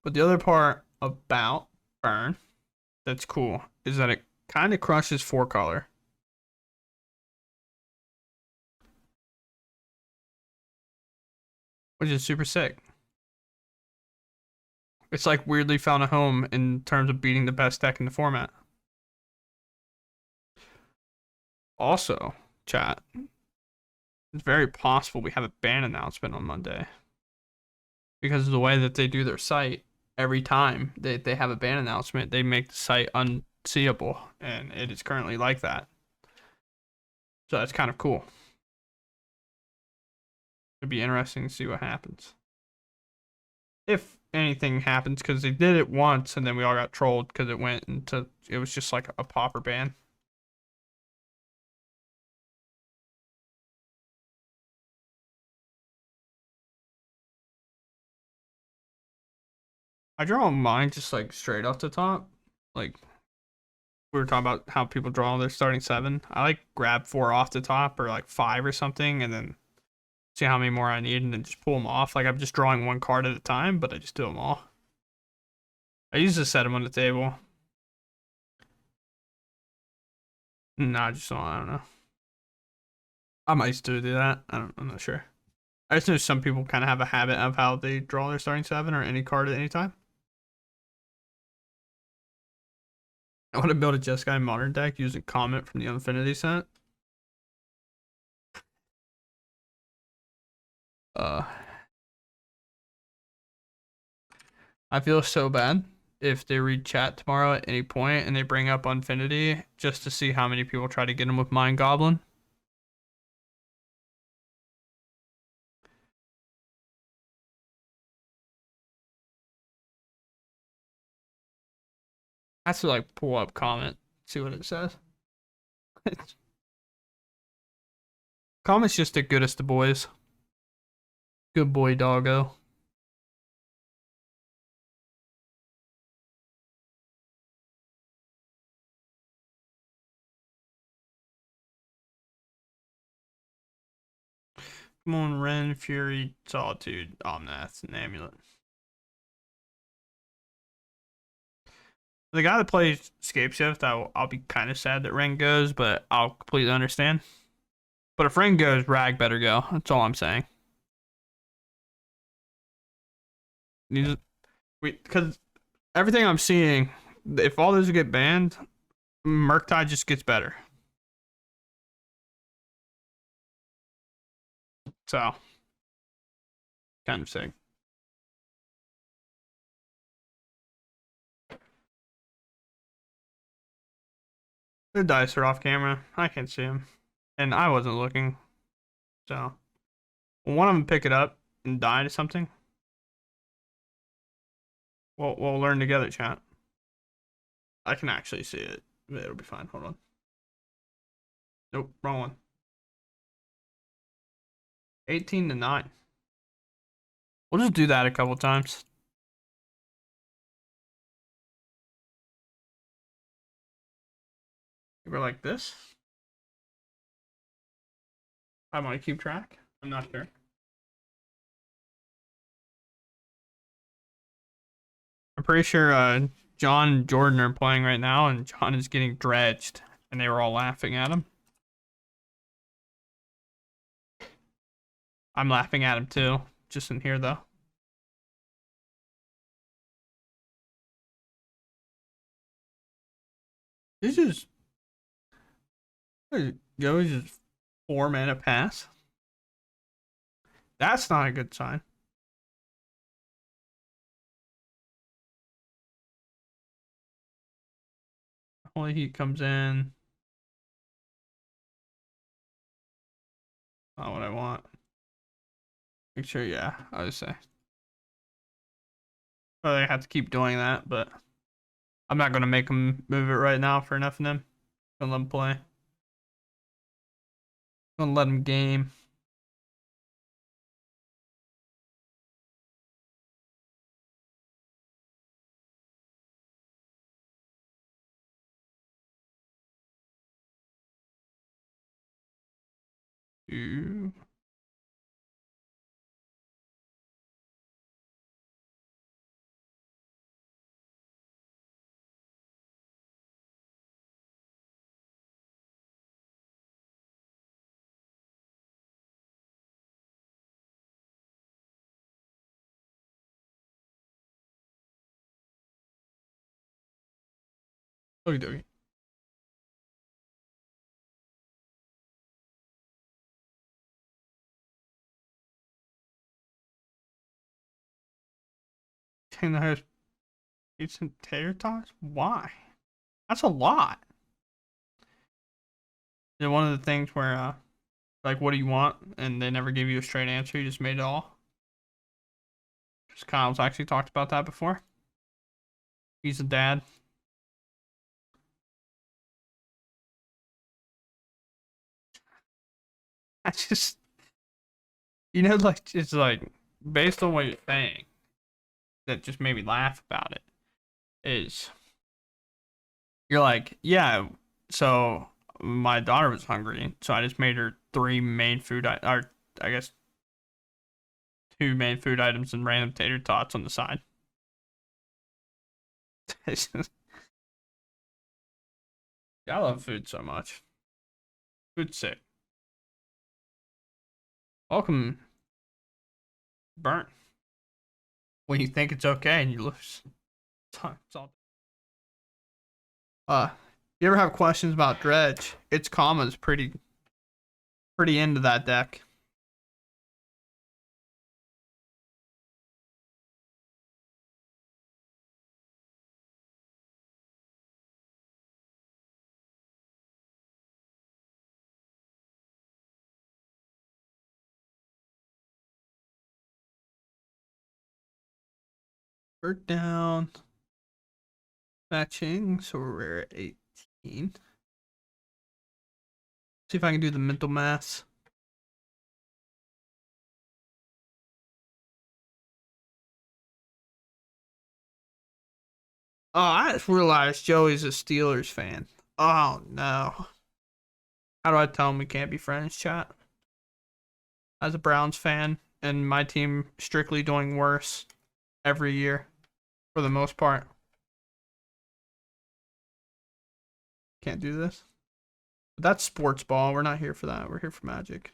But the other part about burn that's cool is that it kind of crushes 4-color. Which is super sick. It's like weirdly found a home in terms of beating the best deck in the format. Also, chat, it's very possible we have a ban announcement on Monday. Because of the way that they do their site, every time they have a ban announcement, they make the site unseeable. And it is currently like that. So that's kind of cool. It'd be interesting to see what happens. If anything happens, because they did it once and then we all got trolled because it was just like a popper ban. I draw mine just like straight off the top. Like we were talking about how people draw their starting 7. I like grab 4 off the top or like 5 or something and then see how many more I need and then just pull them off. Like I'm just drawing 1 card at a time, but I just do them all. I used to set them on the table. Nah, I don't know. I might still do that. I'm not sure. I just know some people kind of have a habit of how they draw their starting 7 or any card at any time. I want to build a Jeskai modern deck using Comet from the Infinity set. I feel so bad if they read chat tomorrow at any point and they bring up Infinity just to see how many people try to get him with Mind Goblin. I have to like pull up comment, see what it says. Comment's just the goodest of boys. Good boy, doggo. Come on, Ren, Fury, Solitude, Omnath, and Amulet. The guy that plays Scapeshift, I'll be kind of sad that Ren goes, but I'll completely understand. But if Ren goes, Rag better go. That's all I'm saying. Because everything I'm seeing, if all those get banned, Murktide just gets better. So, kind of sick. The dice are off camera. I can't see them. And I wasn't looking. So, when one of them pick it up and die to something, we'll learn together, chat. I can actually see it. It'll be fine. Hold on. Nope, wrong one. 18 to 9. We'll just do that a couple times. We're like this. I might keep track. I'm not sure. I'm pretty sure John and Jordan are playing right now, and John is getting dredged, and they were all laughing at him. I'm laughing at him too, just in here though. This is goes just 4-mana pass. That's not a good sign. Holy Heat comes in. Not what I want. Make sure, yeah, I would say. Well, they have to keep doing that, but I'm not gonna make them move it right now for an FNM. Gonna let them play. Gonna let them game. Ooh. Okie dokie. $10 pizza and tater tots? Why? That's a lot. Is it one of the things where, like, what do you want? And they never give you a straight answer. You just made it all. Because Kyle's actually talked about that before. He's a dad. I just, like, it's like, based on what you're saying, that just made me laugh about it, is you're like, yeah, so my daughter was hungry, so I just made her three main food, or I guess two main food items and random tater tots on the side. It's just, I love food so much. Food's sick. Welcome, burnt. When you think it's okay and you lose. It's all. You ever have questions about Dredge? Its comma's pretty into that deck. Bird down. Matching, so we're at 18. See if I can do the mental math. Oh, I just realized Joey's a Steelers fan. Oh no. How do I tell him we can't be friends, chat? As a Browns fan, and my team strictly doing worse every year, for the most part. Can't do this. But that's sports ball. We're not here for that. We're here for Magic.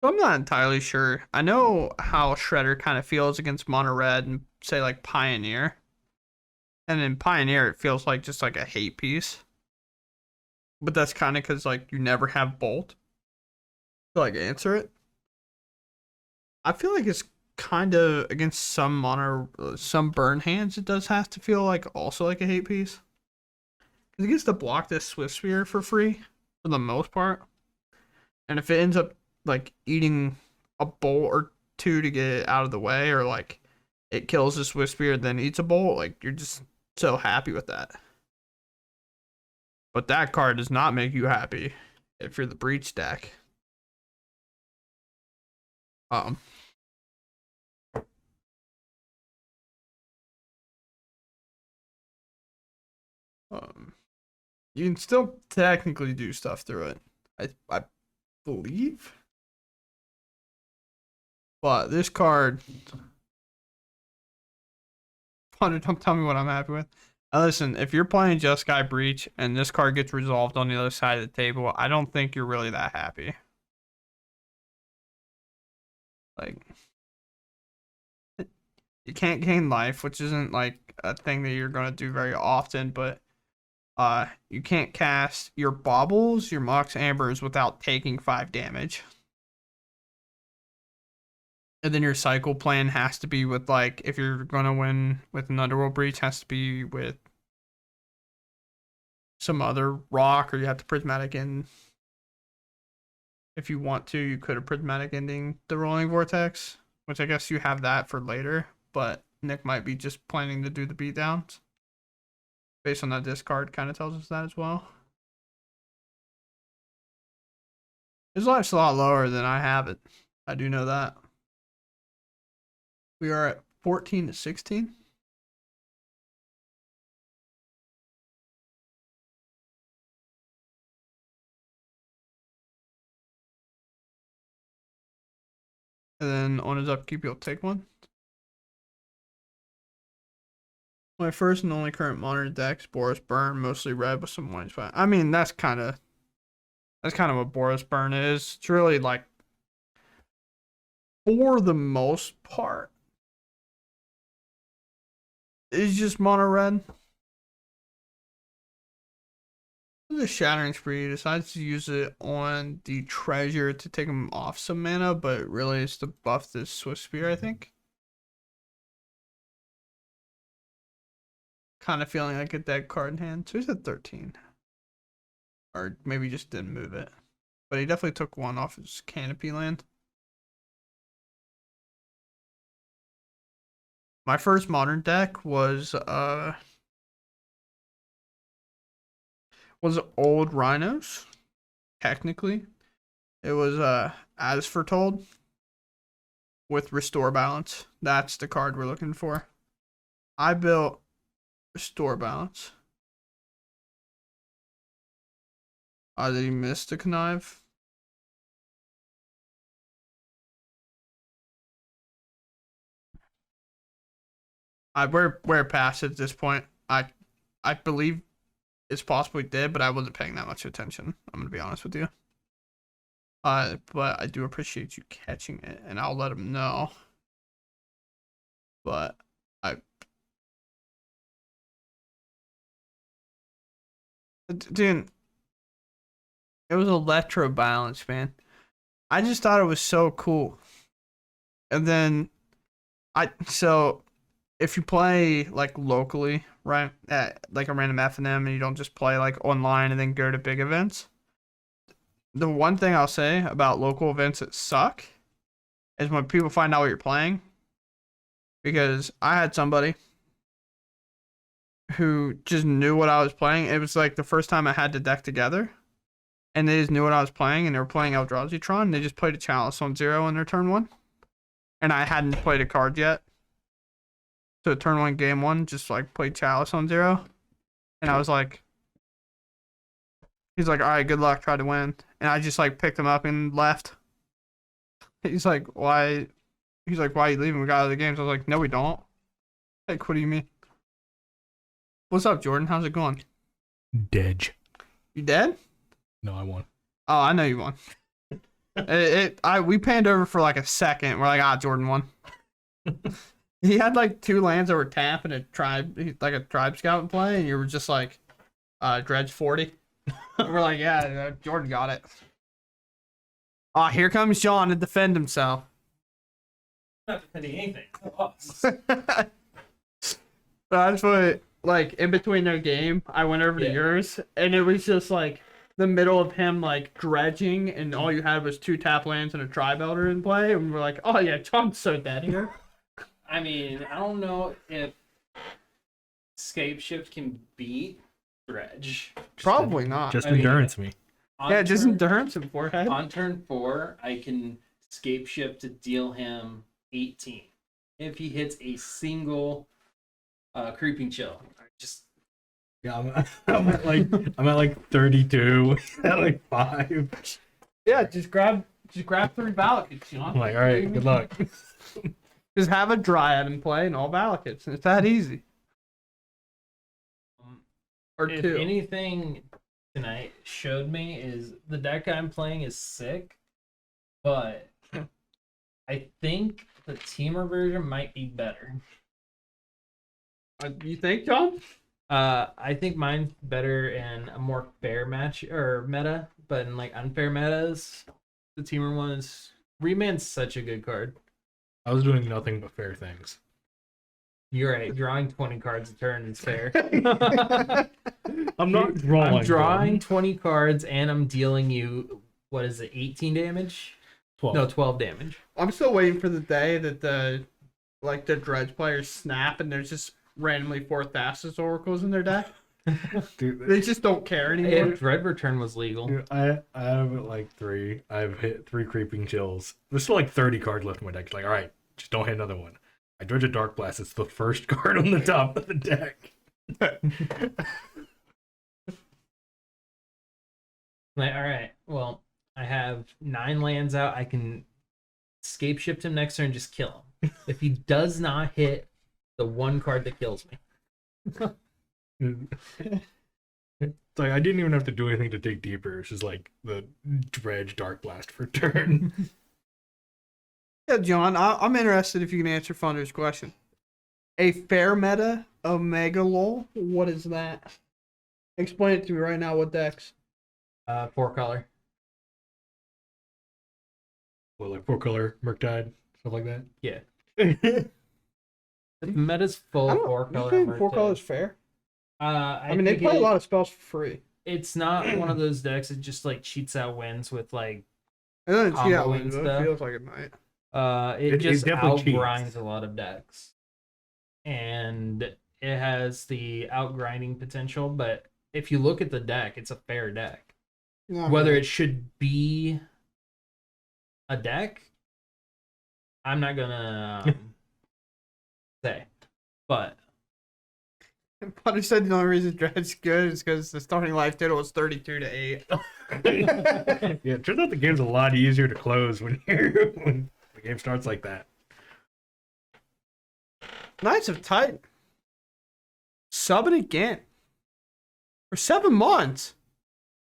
I'm not entirely sure. I know how Shredder kind of feels against Mono Red and say like Pioneer. And in Pioneer, it feels like just like a hate piece. But that's kind of because like you never have Bolt to like answer it. I feel like it's kind of against some some burn hands. It does have to feel like also like a hate piece because it gets to block this Swift Spear for free for the most part. And if it ends up like eating a bolt or two to get it out of the way, or like it kills the Swift Spear then eats a bolt, like you're just so happy with that. But that card does not make you happy if you're the breach deck. Um, um, you can still technically do stuff through it. I believe. But this card, Hunter, don't tell me what I'm happy with. Listen, if you're playing Jeskai Breach and this card gets resolved on the other side of the table, I don't think you're really that happy. Like, you can't gain life, which isn't like a thing that you're gonna do very often, but you can't cast your baubles, your Mox Ambers without taking 5 damage. And then your cycle plan has to be with like if you're gonna win with an Underworld Breach, has to be with some other rock, or you have to prismatic end. If you want to, you could have prismatic ending the rolling vortex, which I guess you have that for later, but Nick might be just planning to do the beatdowns. Based on that discard kind of tells us that as well. His life's a lot lower than I have it. I do know that. We are at 14 to 16. And then on his upkeep, you'll take one. My first and only current modern deck's Boros Burn, mostly red with some white spot. I mean, that's kind of what Boros Burn is. It's really like, for the most part, it's just mono red. The Shattering Spree decides to use it on the treasure to take him off some mana, but really it's to buff this Swift Spear, I think. Kind of feeling like a dead card in hand. So he's at 13. Or maybe he just didn't move it. But he definitely took one off his canopy land. My first modern deck was old Rhinos. Technically. It was As Foretold with Restore Balance. That's the card we're looking for. I built Restore Balance. Did he miss the connive? We're past it at this point. I believe it's possible he did, but I wasn't paying that much attention. I'm gonna be honest with you. But I do appreciate you catching it, and I'll let him know. But dude, it was Electro Balance, man. I just thought it was so cool. And then so if you play like locally, right, at like a random FNM, and you don't just play like online and then go to big events, the one thing I'll say about local events that suck is when people find out what you're playing. Because I had somebody who just knew what I was playing. It was like the first time I had the deck together, and they just knew what I was playing, and they were playing Eldrazi Tron. They just played a Chalice on 0 in their turn 1, and I hadn't played a card yet. So turn 1, game 1, just like played Chalice on 0, and I was like, he's like, all right, good luck, try to win, and I just like picked him up and left. He's like, why? He's like, why are you leaving? We got out of the games. I was like, no, we don't. Like, what do you mean? What's up, Jordan? How's it going? Dead. You dead? No, I won. Oh, I know you won. We panned over for like a second. We're like, Jordan won. He had like 2 lands that were tap and a tribe, like a tribe scout in play, and you were just like, dredge 40. We're like, yeah, Jordan got it. Here comes Sean to defend himself. Not defending anything. That's what, like, in between their game, I went over to yours, and it was just like the middle of him like dredging, and all you had was 2 tap lands and a tribe elder in play, and we're like, oh yeah, John's so dead here. I mean, I don't know if Scape Shift can beat Dredge. Probably not. Just endurance me. Yeah, just endurance and forehead. On turn 4, I can Scape Shift to deal him 18 if he hits a single creeping chill. Yeah, I'm at like 32. At like 5. Yeah, just grab 3 Valakutes, you know? I'm like, all right, good luck. Just have a Dryad in play and all Valakutes. It's that easy. Or if 2. anything tonight showed me is the deck I'm playing is sick, but I think the teamer version might be better. You think, John? I think mine's better in a more fair match or meta, but in like unfair metas, the teamer one is Remand's such a good card. I was doing nothing but fair things. You're right. Drawing 20 cards a turn is fair. I'm not drawing. I'm drawing 20 cards and I'm dealing you, what is it, 18 damage? 12. No, 12 damage. I'm still waiting for the day that the dredge players snap and there's just randomly 4 Thassa's Oracles in their deck. Dude, They just don't care anymore. If Dread Return was legal. dude, I have like 3. I've hit 3 creeping chills. There's still like 30 cards left in my deck. It's like, all right, just don't hit another one. I dredge a Dark Blast. It's the first card on the top of the deck. Like, all right, well, I have 9 lands out. I can Scape Shift him next turn and just kill him. If he does not hit the 1 card that kills me, It's like I didn't even have to do anything to dig deeper. It's just like the dredge dark blast for turn. Yeah, John, I'm interested if you can answer Funder's question. A fair meta Omega Lol, what is that? Explain it to me right now. What decks? 4-color. Well, like 4-color, Murktide, stuff like that. Yeah. The meta's full I 4-color. think 4-color is fair. I mean, they play a lot of spells for free. It's not one of those decks that just like cheats out wins with like It doesn't cheat out comboing wins, but it stuff. feels like it might. It just definitely outgrinds a lot of decks. And it has the outgrinding potential, but if you look at the deck, it's a fair deck. No, Whether man. it should be a deck, I'm not gonna say. But Butter said the only reason Dred's good is because the starting life total was 32 to 8. Yeah, it turns out the game's a lot easier to close when when the game starts like that. Knights of Titan. Subbing again. For 7 months.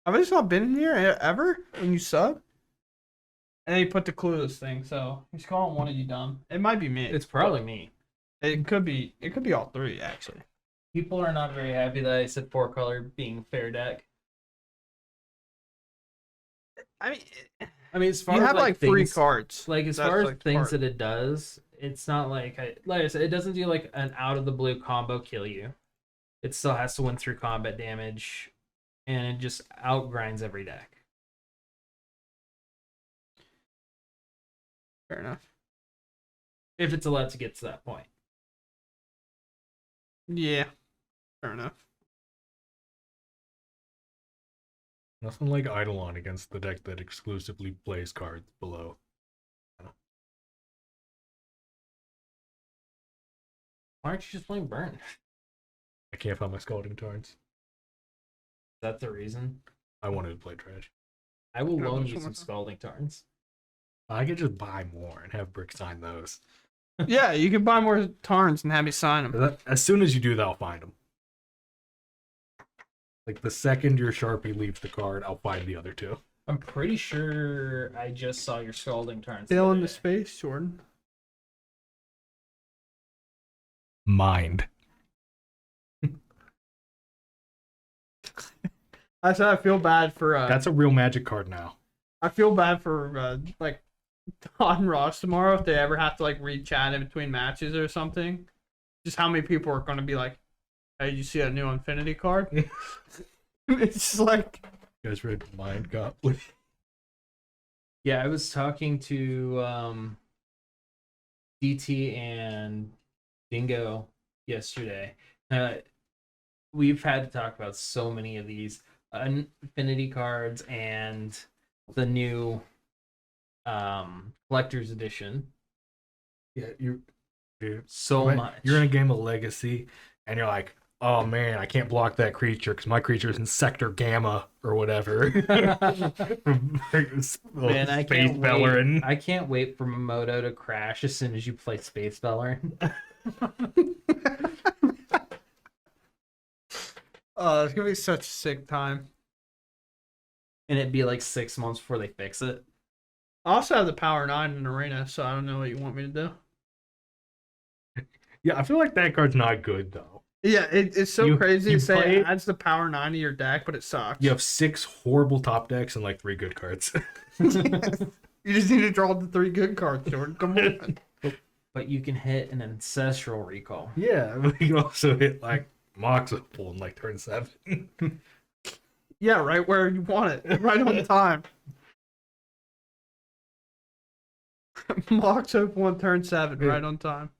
Have I just not been in here ever when you sub? And then you put the clueless thing, so he's calling one of you dumb. It might be me. it's probably me. It could be all 3, actually. People are not very happy that I said 4-color being fair deck. I mean, As far you as have like 3 things, cards. like as That's, far as like, the things part. that it does, it's not like I said, it doesn't do like an out of the blue combo kill you. It still has to win through combat damage, and it just outgrinds every deck. Fair enough. If it's allowed to get to that point. Yeah. Fair enough. Nothing like Eidolon against the deck that exclusively plays cards below. Why aren't you just playing Burn? Is I can't find my Scalding Tarns. that the reason? I wanted to play Trash. I will No, loan there's you one some more time. Scalding Tarns. I could just buy more and have Brick sign those. Yeah, you can buy more Tarns and have me sign them. As soon as you do that, I'll find them. Like the second your Sharpie leaves the card, I'll find the other 2. I'm pretty sure I just saw your Scalding Tarns. Fill in other the day. space, Jordan. Mind. I said I feel bad for That's a real Magic card now. I feel bad for like Todd and Ross tomorrow if they ever have to like read chat in between matches or something. Just how many people are going to be like, "Hey, did you see that new Infinity card?" It's just like, You guys read Mind Goblin? Yeah, I was talking to DT and Dingo yesterday. We've had to talk about so many of these Infinity cards and the new collector's edition. Yeah, dude, So much. You're in a game of Legacy, and you're like, oh man, I can't block that creature because my creature's in Sector Gamma or whatever. Man, I Space can't Bellerin. wait. I can't wait for Momoto to crash as soon as you play Space Bellerin. oh, it's gonna be such a sick time. And it'd be like 6 months before they fix it. I also have the Power 9 in Arena, so I don't know what you want me to do. Yeah, I feel like that card's not good though. Yeah, it's so You- crazy you to say play- it adds the Power 9 to your deck, but it sucks. You have 6 horrible top decks and like 3 good cards. You just need to draw the 3 good cards, Jordan. Come on. But you can hit an Ancestral Recall. Yeah, but you also hit like Mox Opal in like turn 7. Yeah, right where you want it. Right on time. Mox Hope 1 turn 7, right on time.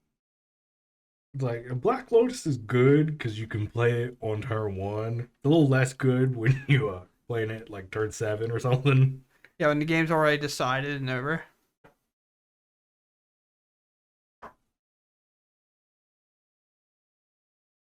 Like Black Lotus is good because you can play it on turn 1. It's a little less good when you playing it like turn 7 or something. Yeah, when the game's already decided and over.